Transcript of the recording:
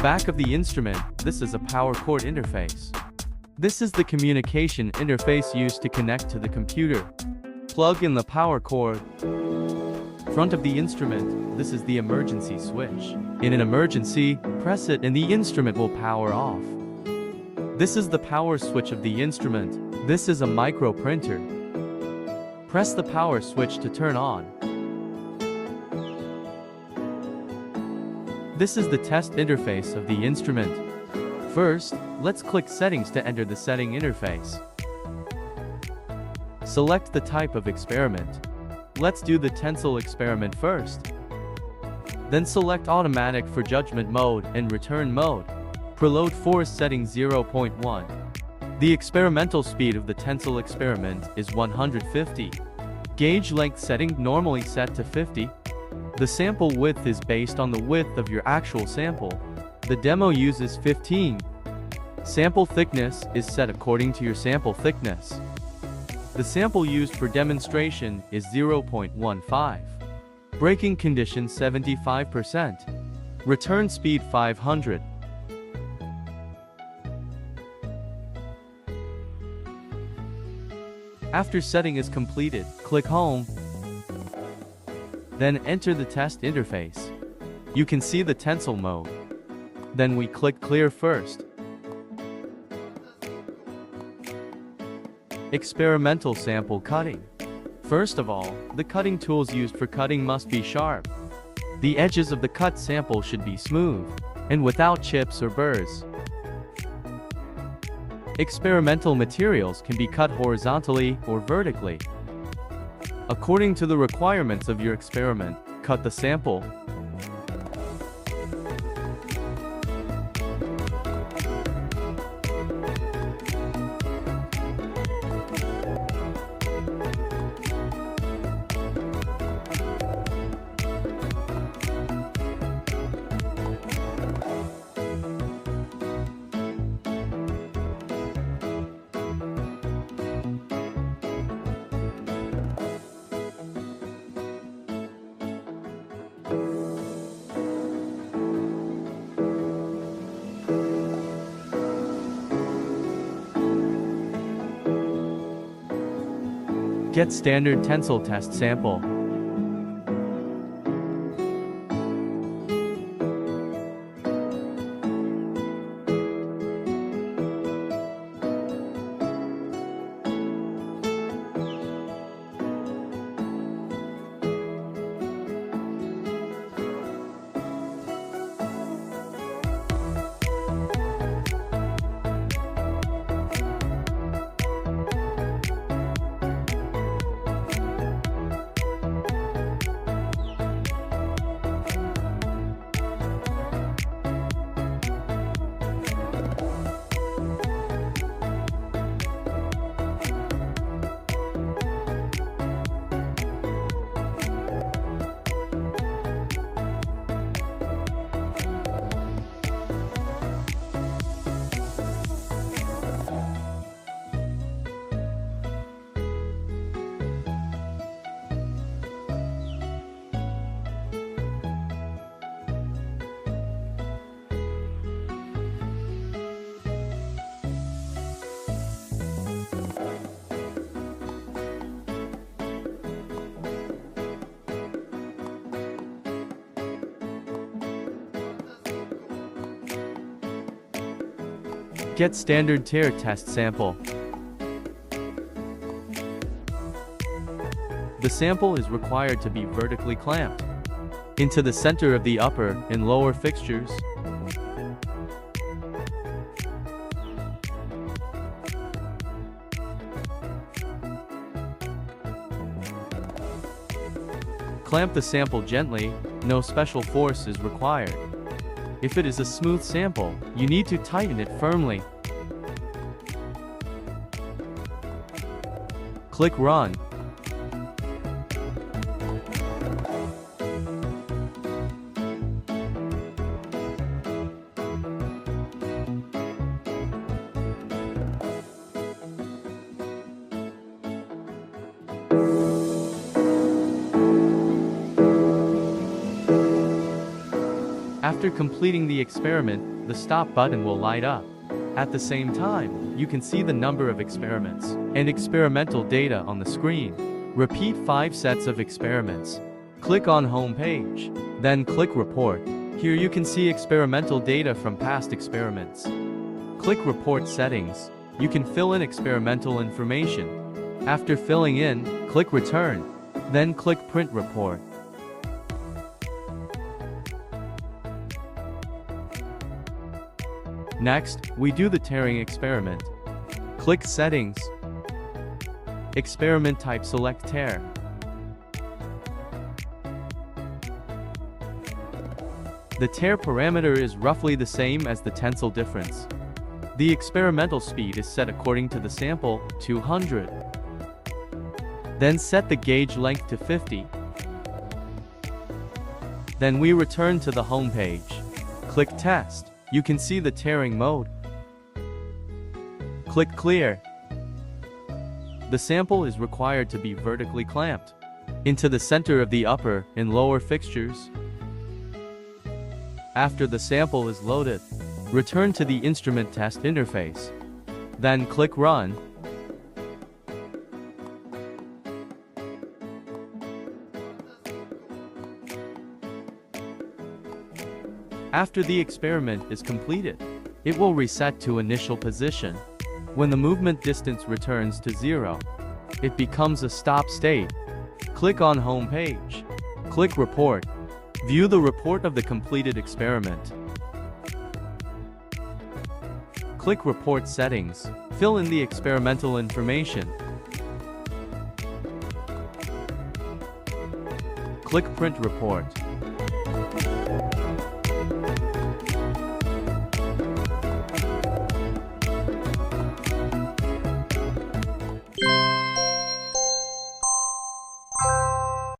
back of the instrument, this is a power cord interface. This is the communication interface used to connect to the computer. Plug in the power cord. Front of the instrument, this is the emergency switch. In an emergency, press it and the instrument will power off. This is the power switch of the instrument. This is a micro printer. Press the power switch to turn on. This is the test interface of the instrument. First, let's click Settings to enter the setting interface. Select the type of experiment. Let's do the Tensile experiment first. Then select Automatic for judgment mode and return mode. Preload force setting 0.1. The experimental speed of the Tensile experiment is 150. Gauge length setting normally set to 50. The sample width is based on the width of your actual sample. The demo uses 15. Sample thickness is set according to your sample thickness. The sample used for demonstration is 0.15. Braking condition 75%. Return speed 500. After setting is completed, click Home. Then enter the test interface. You can see the Tensile mode. Then we click Clear first. Experimental sample cutting. First of all, the cutting tools used for cutting must be sharp. The edges of the cut sample should be smooth and without chips or burrs. Experimental materials can be cut horizontally or vertically. According to the requirements of your experiment, cut the sample. Get standard tensile test sample. Get standard tear test sample. The sample is required to be vertically clamped into the center of the upper and lower fixtures. Clamp the sample gently, no special force is required. If it is a smooth sample, you need to tighten it firmly. Click Run. After completing the experiment, the stop button will light up. At the same time, you can see the number of experiments and experimental data on the screen. Repeat 5 sets of experiments. Click on Home page. Then click Report. Here you can see experimental data from past experiments. Click Report Settings. You can fill in experimental information. After filling in, click Return. Then click Print Report. Next, we do the tearing experiment. Click Settings. Experiment type, select Tear. The tear parameter is roughly the same as the tensile difference. The experimental speed is set according to the sample, 200. Then set the gauge length to 50. Then we return to the home page. Click Test. You can see the tearing mode. Click Clear. The sample is required to be vertically clamped into the center of the upper and lower fixtures. After the sample is loaded, return to the instrument test interface. Then click Run. After the experiment is completed, it will reset to initial position. When the movement distance returns to 0, it becomes a stop state. Click on Home page. Click Report. View the report of the completed experiment. Click Report Settings. Fill in the experimental information. Click Print Report.